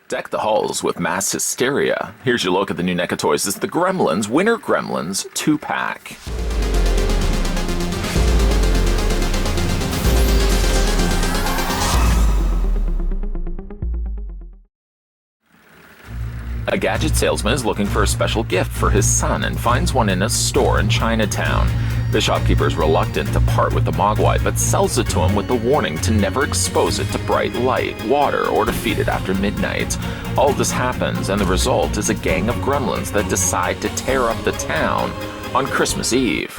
Deck the halls with mass hysteria. Here's your look at the new NECA toys. This is the Gremlins Winter Gremlins 2-pack. A gadget salesman is looking for a special gift for his son and finds one in a store in Chinatown. The shopkeeper is reluctant to part with the mogwai, but sells it to him with the warning to never expose it to bright light, water, or to feed it after midnight. All this happens, and the result is a gang of gremlins that decide to tear up the town on Christmas Eve.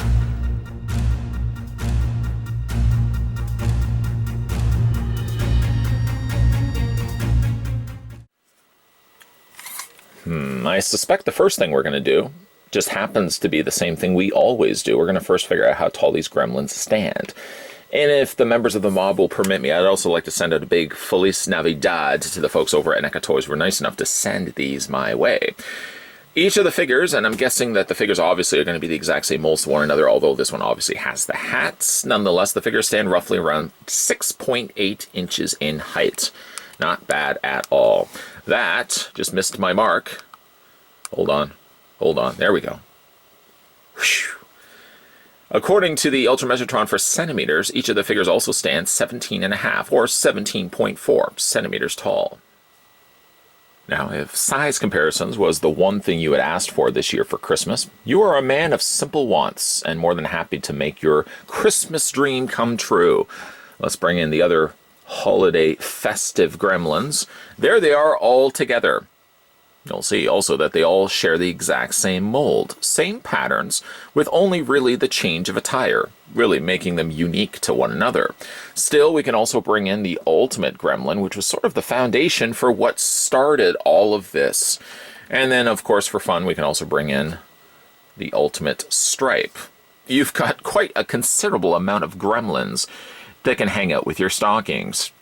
I suspect the first thing we're going to do just happens to be the same thing we always do. We're going to first figure out how tall these gremlins stand. And if the members of the mob will permit me, I'd also like to send out a big Feliz Navidad to the folks over at NECA Toys who were nice enough to send these my way. Each of the figures, and I'm guessing that the figures obviously are going to be the exact same molds to one another, although this one obviously has the hats. Nonetheless, the figures stand roughly around 6.8 inches in height. Not bad at all. That just missed my mark. Hold on. There we go. Whew. According to the Ultrameasotron for centimeters, each of the figures also stands 17.5 or 17.4 centimeters tall. Now, if size comparisons was the one thing you had asked for this year for Christmas, you are a man of simple wants and more than happy to make your Christmas dream come true. Let's bring in the other holiday festive gremlins. There they are all together. You'll see also that they all share the exact same mold, same patterns, with only really the change of attire, really making them unique to one another. Still, we can also bring in the ultimate gremlin, which was sort of the foundation for what started all of this. And then, of course, for fun, we can also bring in the ultimate stripe. You've got quite a considerable amount of gremlins that can hang out with your stockings.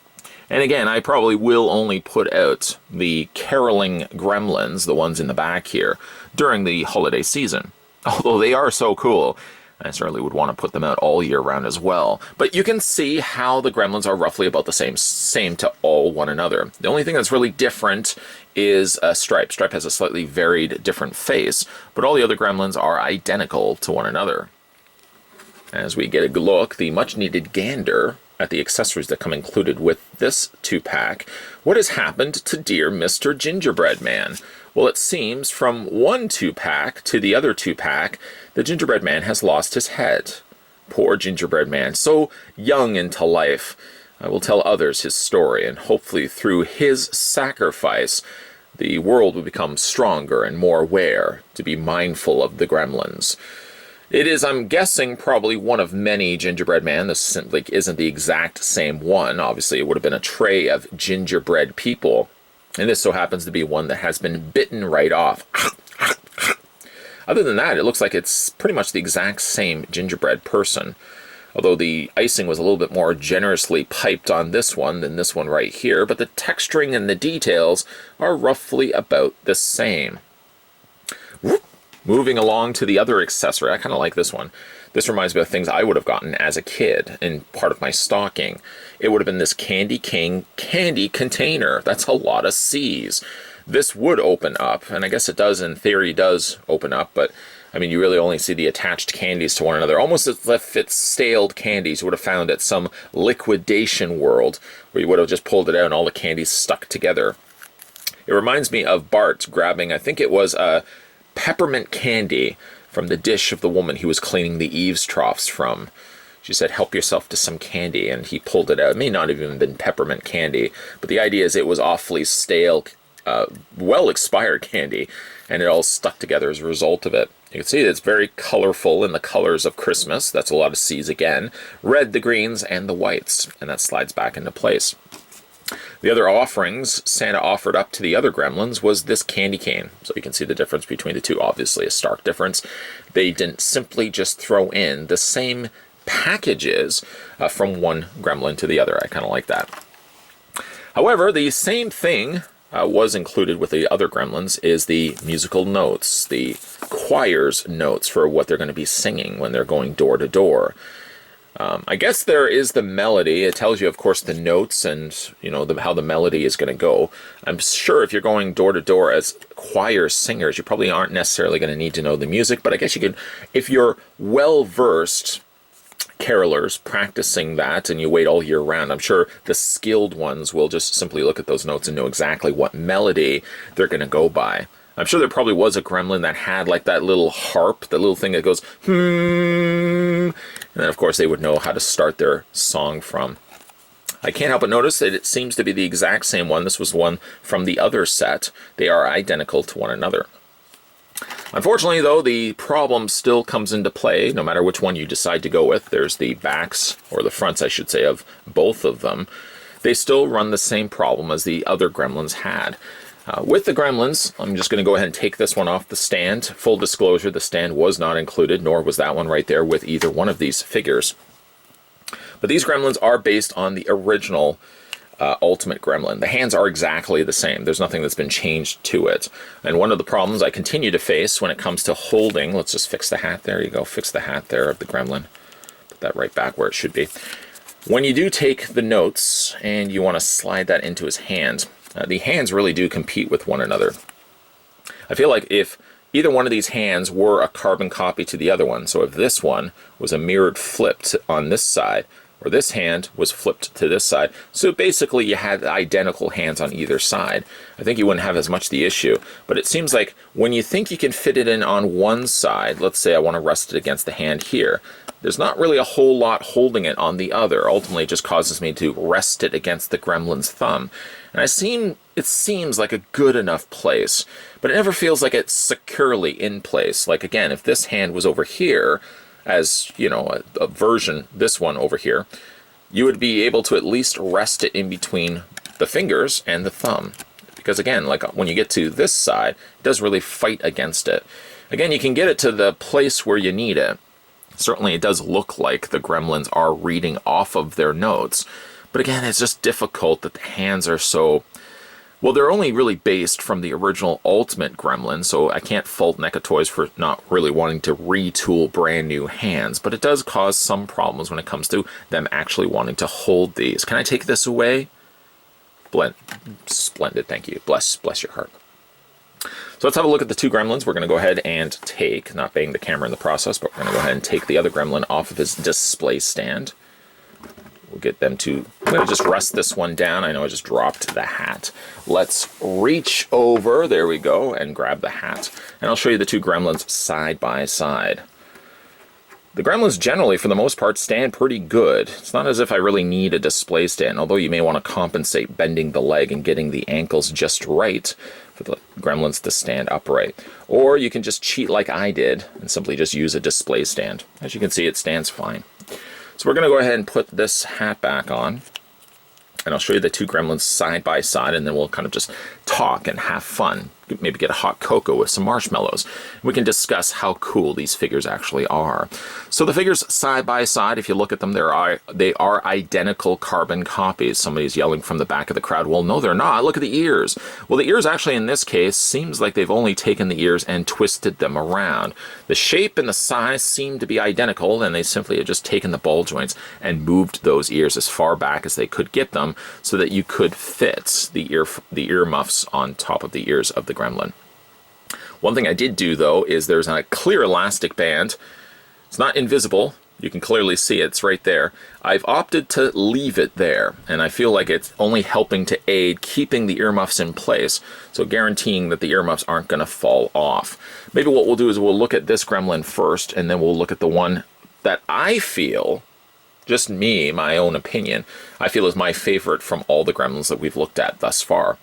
And again, I probably will only put out the caroling gremlins, the ones in the back here, during the holiday season. Although they are so cool, I certainly would want to put them out all year round as well. But you can see how the gremlins are roughly about the same to all one another. The only thing that's really different is Stripe. Stripe has a slightly varied different face, but all the other gremlins are identical to one another. As we get a look, the much-needed gander at the accessories that come included with this 2-pack. What has happened to dear Mr. Gingerbread Man? Well, it seems from one 2-pack to the other 2-pack, the Gingerbread Man has lost his head. Poor Gingerbread Man, so young into life. I will tell others his story, and hopefully through his sacrifice, the world will become stronger and more aware to be mindful of the gremlins. It is, I'm guessing, probably one of many gingerbread man. This simply isn't the exact same one. Obviously, it would have been a tray of gingerbread people. And this so happens to be one that has been bitten right off. Other than that, it looks like it's pretty much the exact same gingerbread person. Although the icing was a little bit more generously piped on this one than this one right here. But the texturing and the details are roughly about the same. Moving along to the other accessory, I kind of like this one. This reminds me of things I would have gotten as a kid in part of my stocking. It would have been this Candy King candy container. That's a lot of C's. This would open up, and I guess it does, in theory, does open up, but I mean, you really only see the attached candies to one another, almost as if it's stale candies you would have found at some liquidation world, where you would have just pulled it out and all the candies stuck together. It reminds me of Bart grabbing, I think it was a peppermint candy from the dish of the woman he was cleaning the eaves troughs from. She said, help yourself to some candy, and he pulled it out. It may not have even been peppermint candy, but the idea is it was awfully stale, well-expired candy, and it all stuck together as a result of it. You can see it's very colorful in the colors of Christmas. That's a lot of C's again. Red, the greens, and the whites, and that slides back into place. The other offerings Santa offered up to the other gremlins was this candy cane. So you can see the difference between the two, obviously a stark difference. They didn't simply just throw in the same packages from one gremlin to the other. I kind of like that. However, the same thing was included with the other gremlins is the musical notes, the choir's notes for what they're going to be singing when they're going door to door. I guess there is the melody. It tells you, of course, the notes and, you know, how the melody is going to go. I'm sure if you're going door to door as choir singers, you probably aren't necessarily going to need to know the music, but I guess you could, if you're well-versed carolers practicing that and you wait all year round, I'm sure the skilled ones will just simply look at those notes and know exactly what melody they're going to go by. I'm sure there probably was a gremlin that had like that little harp, the little thing that goes, and then of course they would know how to start their song from. I can't help but notice that it seems to be the exact same one. This was one from the other set. They are identical to one another. Unfortunately, though, the problem still comes into play, no matter which one you decide to go with. There's the backs, or the fronts, I should say, of both of them. They still run the same problem as the other Gremlins had. With the Gremlins, I'm just going to go ahead and take this one off the stand. Full disclosure, the stand was not included, nor was that one right there with either one of these figures. But these Gremlins are based on the original Ultimate Gremlin. The hands are exactly the same. There's nothing that's been changed to it. And one of the problems I continue to face when it comes to holding, let's just fix the hat. There you go. Fix the hat there of the Gremlin. Put that right back where it should be. When you do take the notes and you want to slide that into his hand, the hands really do compete with one another. I feel like if either one of these hands were a carbon copy to the other one, so if this one was a mirrored flipped on this side, or this hand was flipped to this side, so basically you had identical hands on either side, I think you wouldn't have as much the issue. But it seems like when you think you can fit it in on one side, let's say I want to rest it against the hand here, there's not really a whole lot holding it on the other. Ultimately, it just causes me to rest it against the Gremlin's thumb. And it seems like a good enough place, but it never feels like it's securely in place. Like, again, if this hand was over here, as, you know, a version, this one over here, you would be able to at least rest it in between the fingers and the thumb. Because, again, like when you get to this side, it does really fight against it. Again, you can get it to the place where you need it. Certainly it does look like the Gremlins are reading off of their notes. But again, it's just difficult that the hands are so... Well, they're only really based from the original Ultimate Gremlin, so I can't fault NECA Toys for not really wanting to retool brand new hands. But it does cause some problems when it comes to them actually wanting to hold these. Can I take this away? Splendid, thank you. Bless your heart. So let's have a look at the two Gremlins. We're going to go ahead and take, not bang the camera in the process, but we're going to go ahead and take the other Gremlin off of his display stand. We'll get them to, I'm going to just rest this one down. I know I just dropped the hat. Let's reach over, there we go, and grab the hat. And I'll show you the two Gremlins side by side. The Gremlins generally, for the most part, stand pretty good. It's not as if I really need a display stand, although you may want to compensate bending the leg and getting the ankles just right for the Gremlins to stand upright. Or you can just cheat like I did and simply just use a display stand. As you can see, it stands fine. So we're going to go ahead and put this hat back on. And I'll show you the two Gremlins side by side, and then we'll kind of just talk and have fun. Maybe get a hot cocoa with some marshmallows. We can discuss how cool these figures actually are. So the figures side by side, if you look at them, they are identical carbon copies. Somebody's yelling from the back of the crowd, well, no, they're not. Look at the ears. Well, the ears actually in this case seems like they've only taken the ears and twisted them around. The shape and the size seem to be identical, and they simply have just taken the ball joints and moved those ears as far back as they could get them so that you could fit the ear muffs on top of the ears of the Gremlin. One thing I did do, though, is there's a clear elastic band. It's not invisible. You can clearly see it's right there. I've opted to leave it there, and I feel like it's only helping to aid keeping the earmuffs in place, so guaranteeing that the earmuffs aren't going to fall off. Maybe what we'll do is we'll look at this Gremlin first, and then we'll look at the one that I feel, just me, my own opinion, I feel is my favorite from all the Gremlins that we've looked at thus far.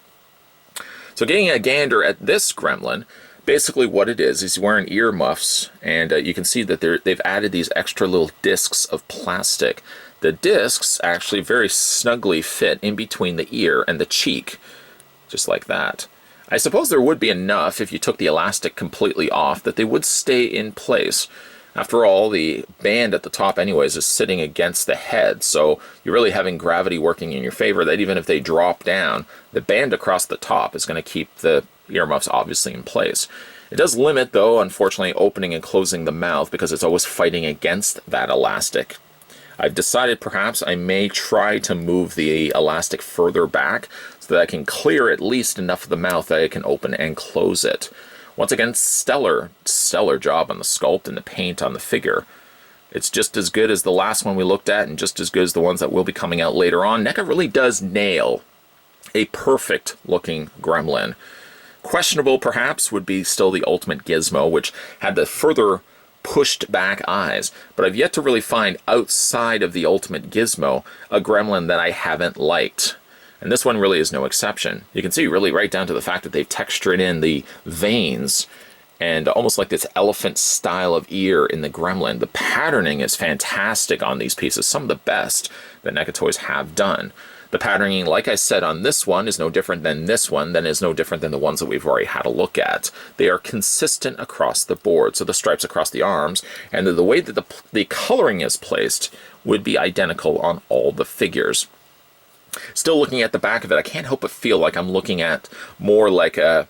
So getting a gander at this Gremlin, basically what it is he's wearing ear muffs, and you can see that they've added these extra little discs of plastic. The discs actually very snugly fit in between the ear and the cheek, just like that. I suppose there would be enough if you took the elastic completely off that they would stay in place. After all, the band at the top anyways is sitting against the head, so you're really having gravity working in your favor that even if they drop down, the band across the top is going to keep the earmuffs obviously in place. It does limit, though, unfortunately, opening and closing the mouth because it's always fighting against that elastic. I've decided perhaps I may try to move the elastic further back so that I can clear at least enough of the mouth that I can open and close it. Once again, stellar job on the sculpt and the paint on the figure. It's just as good as the last one we looked at and just as good as the ones that will be coming out later on. NECA really does nail a perfect looking Gremlin. Questionable perhaps would be still the Ultimate Gizmo, which had the further pushed back eyes, but I've yet to really find outside of the Ultimate Gizmo a Gremlin that I haven't liked. And this one really is no exception. You can see really right down to the fact that they've textured in the veins and almost like this elephant style of ear in the Gremlin. The patterning is fantastic on these pieces, some of the best that NECA Toys have done. The patterning, like I said, on this one is no different than this one, then is no different than the ones that we've already had a look at. They are consistent across the board, so the stripes across the arms, and the way that the coloring is placed would be identical on all the figures. Still looking at the back of it, I can't help but feel like I'm looking at more like a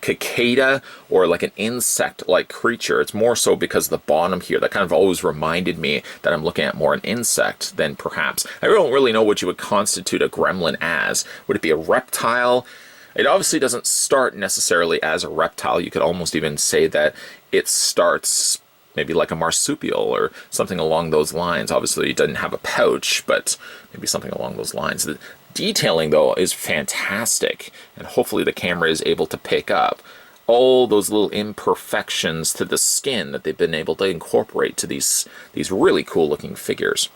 cicada or like an insect-like creature. It's more so because of the bottom here that kind of always reminded me that I'm looking at more an insect than perhaps. I don't really know what you would constitute a Gremlin as. Would it be a reptile? It obviously doesn't start necessarily as a reptile. You could almost even say that it starts maybe like a marsupial or something along those lines. Obviously it doesn't have a pouch, but maybe something along those lines. The detailing though is fantastic, and hopefully the camera is able to pick up all those little imperfections to the skin that they've been able to incorporate to these really cool looking figures.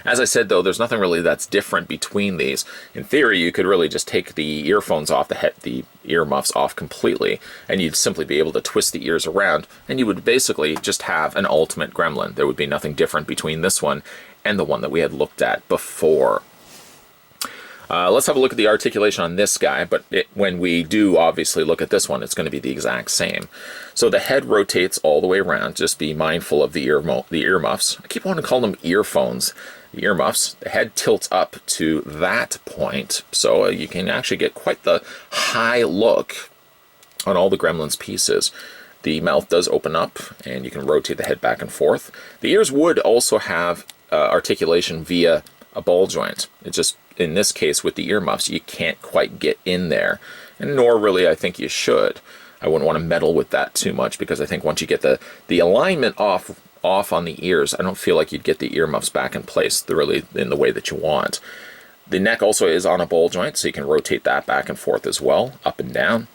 As I said though, there's nothing really that's different between these. In theory, you could really just take the earphones off, the earmuffs off completely, and you'd simply be able to twist the ears around, and you would basically just have an Ultimate Gremlin. There would be nothing different between this one and the one that we had looked at before. Let's have a look at the articulation on this guy, but when we do obviously look at this one, it's going to be the exact same. So the head rotates all the way around. Just be mindful of the earmuffs. I keep wanting to call them earphones. The earmuffs. The head tilts up to that point, so you can actually get quite the high look on all the Gremlins pieces. The mouth does open up, and you can rotate the head back and forth. The ears would also have articulation via a ball joint. It just, in this case with the earmuffs, you can't quite get in there, and nor really I think you should. I wouldn't want to meddle with that too much, because I think once you get the alignment off on the ears, I don't feel like you'd get the earmuffs back in place really in the way that you want. The neck also is on a ball joint, so you can rotate that back and forth as well, up and down.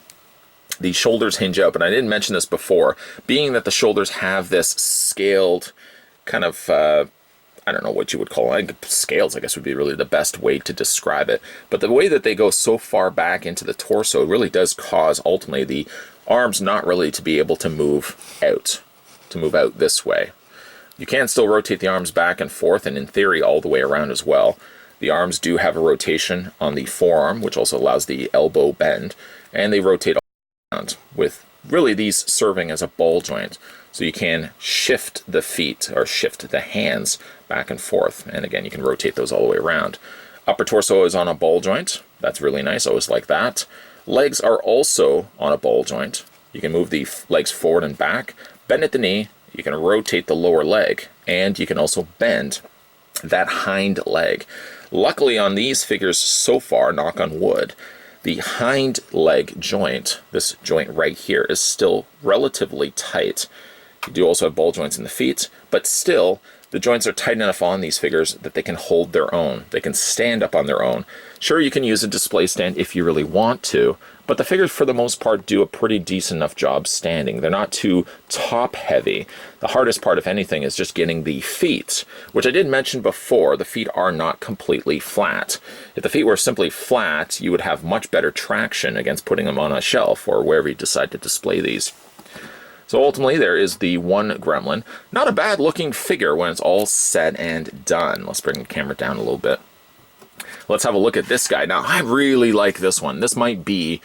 The shoulders hinge out, but I didn't mention this before, being that the shoulders have this scaled kind of I don't know what you would call it. Scales, I guess, would be really the best way to describe it. But the way that they go so far back into the torso really does cause, ultimately, the arms not really to be able to move out this way. You can still rotate the arms back and forth, and in theory, all the way around as well. The arms do have a rotation on the forearm, which also allows the elbow bend, and they rotate all around, with really these serving as a ball joint. So you can shift the feet, or shift the hands back and forth. And again, you can rotate those all the way around. Upper torso is on a ball joint. That's really nice. I always like that. Legs are also on a ball joint. You can move the legs forward and back, bend at the knee. You can rotate the lower leg, and you can also bend that hind leg. Luckily on these figures so far, knock on wood, the hind leg joint, this joint right here, is still relatively tight. You do also have ball joints in the feet, but still, the joints are tight enough on these figures that they can hold their own. They can stand up on their own. Sure, you can use a display stand if you really want to, but the figures for the most part do a pretty decent enough job standing. They're not too top heavy. The hardest part, if anything, is just getting the feet, which I did mention before. The feet are not completely flat. If the feet were simply flat, you would have much better traction against putting them on a shelf or wherever you decide to display these. So ultimately, there is the one Gremlin. Not a bad looking figure when it's all said and done. Let's bring the camera down a little bit. Let's have a look at this guy. Now, I really like this one. This might be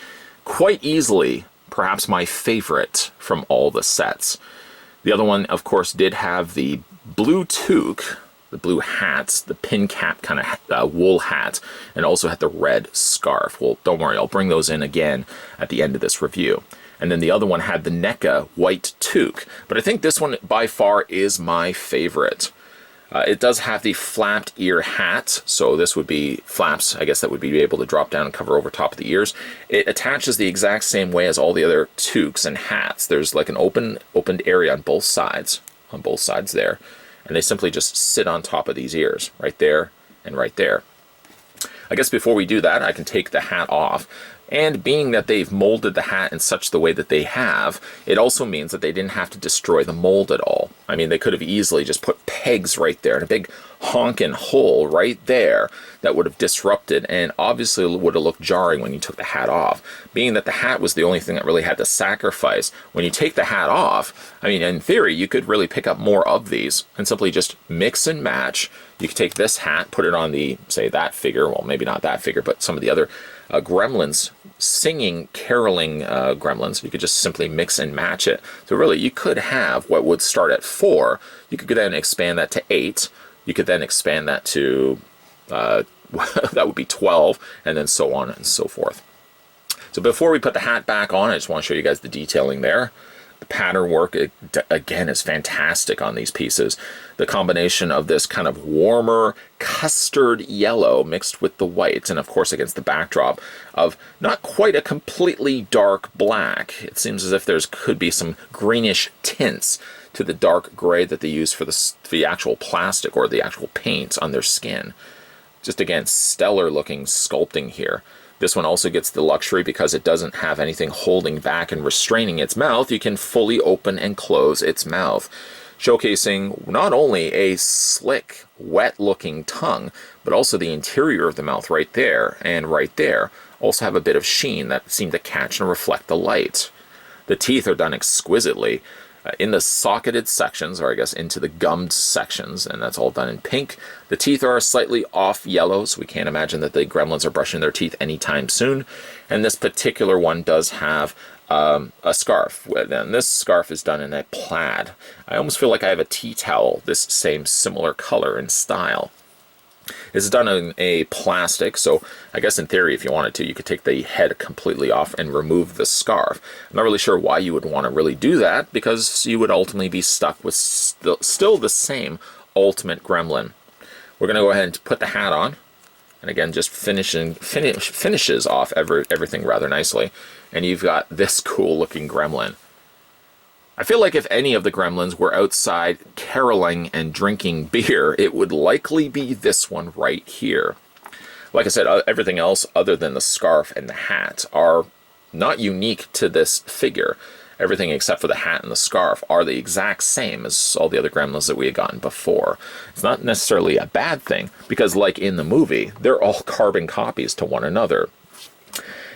quite easily perhaps my favorite from all the sets. The other one, of course, did have the blue toque, the blue hats, the pin cap kind of wool hat, and also had the red scarf. Well, don't worry, I'll bring those in again at the end of this review. And then the other one had the NECA white toque. But I think this one by far is my favorite. It does have the flapped ear hat, so this would be flaps, I guess, that would be able to drop down and cover over top of the ears. It attaches the exact same way as all the other toques and hats. There's like an opened area on both sides there, and they simply just sit on top of these ears, right there and right there. I guess before we do that, I can take the hat off. And being that they've molded the hat in such the way that they have, it also means that they didn't have to destroy the mold at all. I mean, they could have easily just put pegs right there and a big honking hole right there that would have disrupted and obviously would have looked jarring when you took the hat off. Being that the hat was the only thing that really had to sacrifice, when you take the hat off, I mean, in theory, you could really pick up more of these and simply just mix and match. You could take this hat, put it on the, say, that figure, well, maybe not that figure, but some of the other Gremlins, singing, caroling Gremlins. You could just simply mix and match it. So really, you could have what would start at 4. You could then expand that to 8. You could then expand that to, that would be 12, and then so on and so forth. So before we put the hat back on, I just want to show you guys the detailing there. The pattern work, again, is fantastic on these pieces. The combination of this kind of warmer custard yellow mixed with the white, and of course against the backdrop of not quite a completely dark black. It seems as if there's could be some greenish tints to the dark gray that they use for the actual plastic or the actual paint on their skin. Just again, stellar looking sculpting here. This one also gets the luxury because it doesn't have anything holding back and restraining its mouth. You can fully open and close its mouth, showcasing not only a slick, wet-looking tongue, but also the interior of the mouth right there and right there also have a bit of sheen that seem to catch and reflect the light. The teeth are done exquisitely. In the socketed sections, or I guess into the gummed sections, and that's all done in pink. The teeth are slightly off yellow, so we can't imagine that the Gremlins are brushing their teeth anytime soon. And this particular one does have a scarf, and this scarf is done in a plaid. I almost feel like I have a tea towel, this same similar color and style. It's done in a plastic, so I guess in theory, if you wanted to, you could take the head completely off and remove the scarf. I'm not really sure why you would want to really do that, because you would ultimately be stuck with still the same ultimate Gremlin. We're going to go ahead and put the hat on, and again, just finishes off everything rather nicely, and you've got this cool looking Gremlin. I feel like if any of the Gremlins were outside caroling and drinking beer, it would likely be this one right here. Like I said, everything else other than the scarf and the hat are not unique to this figure. Everything except for the hat and the scarf are the exact same as all the other Gremlins that we had gotten before. It's not necessarily a bad thing, because like in the movie, they're all carbon copies to one another.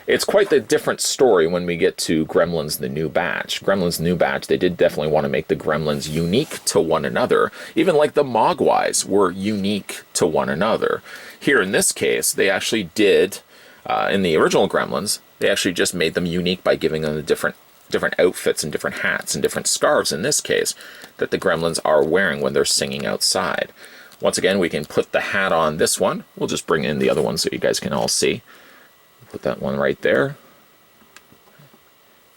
It's quite the different story when we get to Gremlins the New Batch. Gremlins New Batch, they did definitely want to make the Gremlins unique to one another. Even like the Mogwais were unique to one another. Here in this case, they actually did, in the original Gremlins, they actually just made them unique by giving them the different outfits and different hats and different scarves in this case that the Gremlins are wearing when they're singing outside. Once again, we can put the hat on this one. We'll just bring in the other one so you guys can all see. Put that one right there.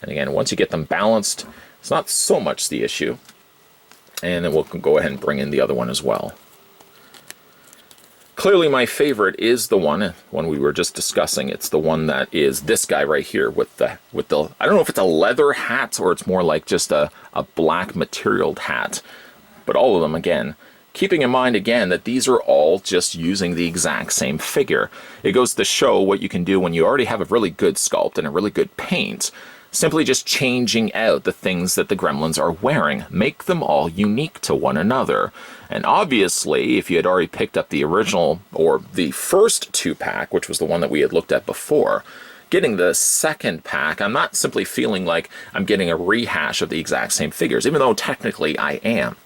And again, once you get them balanced, it's not so much the issue. And then we'll go ahead and bring in the other one as well. Clearly my favorite is the one we were just discussing. It's the one that is this guy right here with the I don't know if it's a leather hat or it's more like just a black materialed hat. But all of them, again, keeping in mind, again, that these are all just using the exact same figure. It goes to show what you can do when you already have a really good sculpt and a really good paint. Simply just changing out the things that the Gremlins are wearing. Make them all unique to one another. And obviously, if you had already picked up the original, or the first 2-pack, which was the one that we had looked at before, getting the second pack, I'm not simply feeling like I'm getting a rehash of the exact same figures, even though technically I am.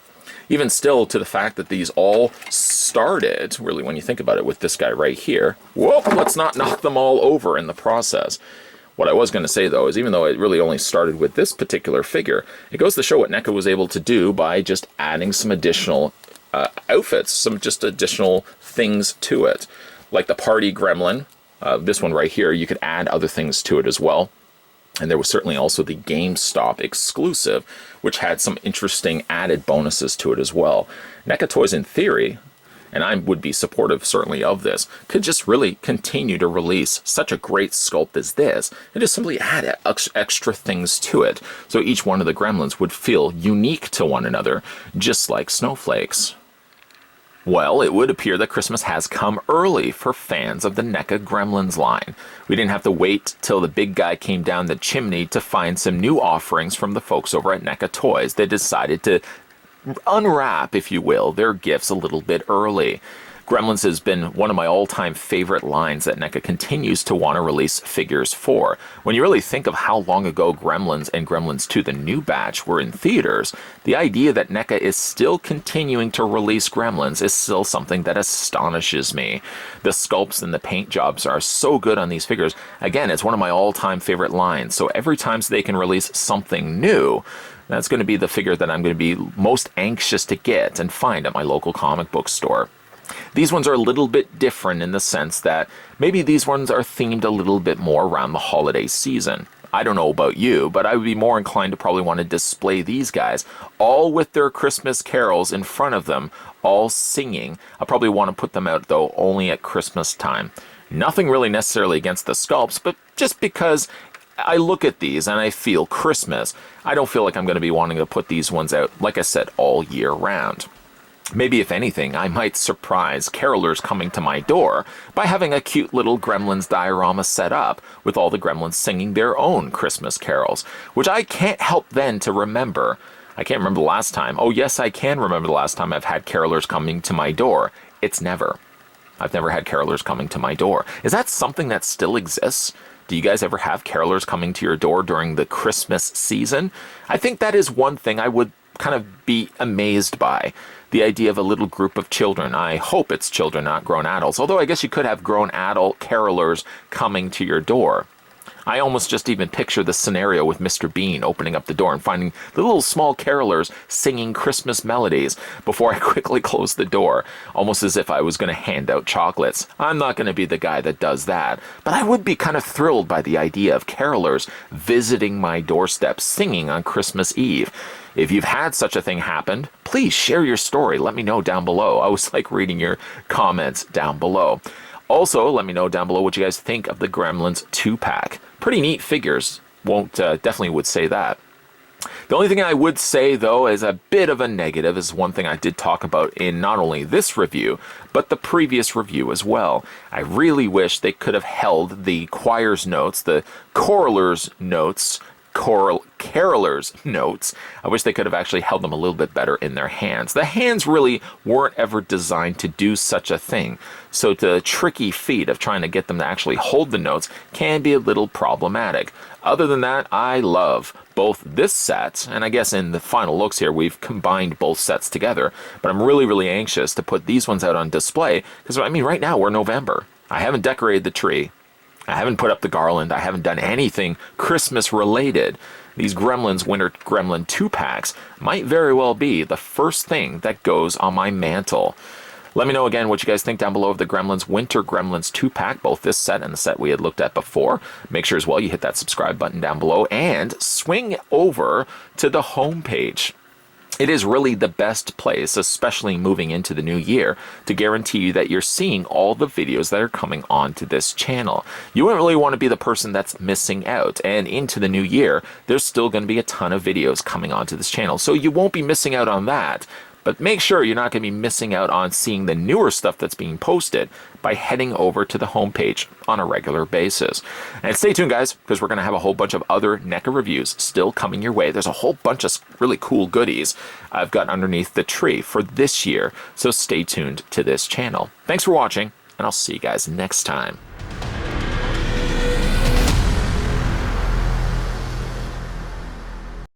Even still, to the fact that these all started, really when you think about it, with this guy right here. Whoop, let's not knock them all over in the process. What I was going to say, though, is even though it really only started with this particular figure, it goes to show what NECA was able to do by just adding some additional outfits, some just additional things to it. Like the Party Gremlin, this one right here, you could add other things to it as well. And there was certainly also the GameStop exclusive, which had some interesting added bonuses to it as well. NECA Toys, in theory, and I would be supportive certainly of this, could just really continue to release such a great sculpt as this and just simply add extra things to it. So each one of the Gremlins would feel unique to one another, just like snowflakes. Well, it would appear that Christmas has come early for fans of the NECA Gremlins line. We didn't have to wait till the big guy came down the chimney to find some new offerings from the folks over at NECA Toys. They decided to unwrap, if you will, their gifts a little bit early. Gremlins has been one of my all-time favorite lines that NECA continues to want to release figures for. When you really think of how long ago Gremlins and Gremlins 2, the new batch, were in theaters, the idea that NECA is still continuing to release Gremlins is still something that astonishes me. The sculpts and the paint jobs are so good on these figures. Again, it's one of my all-time favorite lines, so every time they can release something new, that's going to be the figure that I'm going to be most anxious to get and find at my local comic book store. These ones are a little bit different in the sense that maybe these ones are themed a little bit more around the holiday season. I don't know about you, but I would be more inclined to probably want to display these guys, all with their Christmas carols in front of them, all singing. I'll probably want to put them out, though, only at Christmas time. Nothing really necessarily against the sculpts, but just because I look at these and I feel Christmas, I don't feel like I'm going to be wanting to put these ones out, like I said, all year round. Maybe, if anything, I might surprise carolers coming to my door by having a cute little Gremlins diorama set up with all the Gremlins singing their own Christmas carols, which I can't help then to remember. I can't remember the last time. Oh, yes, I can remember the last time I've had carolers coming to my door. It's never. I've never had carolers coming to my door. Is that something that still exists? Do you guys ever have carolers coming to your door during the Christmas season? I think that is one thing I would kind of be amazed by. The idea of a little group of children. I hope it's children, not grown adults. Although I guess you could have grown adult carolers coming to your door. I almost just even picture the scenario with Mr. Bean opening up the door and finding the little small carolers singing Christmas melodies before I quickly close the door, almost as if I was going to hand out chocolates. I'm not going to be the guy that does that, but I would be kind of thrilled by the idea of carolers visiting my doorstep singing on Christmas Eve. If you've had such a thing happen, please share your story. Let me know down below. I always like reading your comments down below. Also, let me know down below what you guys think of the Gremlins 2-pack. Pretty neat figures. Definitely would say that. The only thing I would say, though, is a bit of a negative, is one thing I did talk about in not only this review, but the previous review as well. I really wish they could have held the choir's notes, the carolers' notes, carolers' notes. I wish they could have actually held them a little bit better in their hands. The hands really weren't ever designed to do such a thing, so the tricky feat of trying to get them to actually hold the notes can be a little problematic. Other than that, I love both this set, and I guess in the final looks here we've combined both sets together, but I'm really, really anxious to put these ones out on display, because I mean, right now we're November. I haven't decorated the tree. I haven't put up the garland. I haven't done anything Christmas related. These Gremlins Winter Gremlin 2-packs might very well be the first thing that goes on my mantle. Let me know again what you guys think down below of the Gremlins Winter Gremlins 2-pack, both this set and the set we had looked at before. Make sure as well you hit that subscribe button down below and swing over to the homepage. It is really the best place, especially moving into the new year, to guarantee you that you're seeing all the videos that are coming onto this channel. You wouldn't really want to be the person that's missing out, and into the new year, there's still going to be a ton of videos coming onto this channel, so you won't be missing out on that. But make sure you're not going to be missing out on seeing the newer stuff that's being posted by heading over to the homepage on a regular basis. And stay tuned, guys, because we're going to have a whole bunch of other NECA reviews still coming your way. There's a whole bunch of really cool goodies I've got underneath the tree for this year, so stay tuned to this channel. Thanks for watching, and I'll see you guys next time.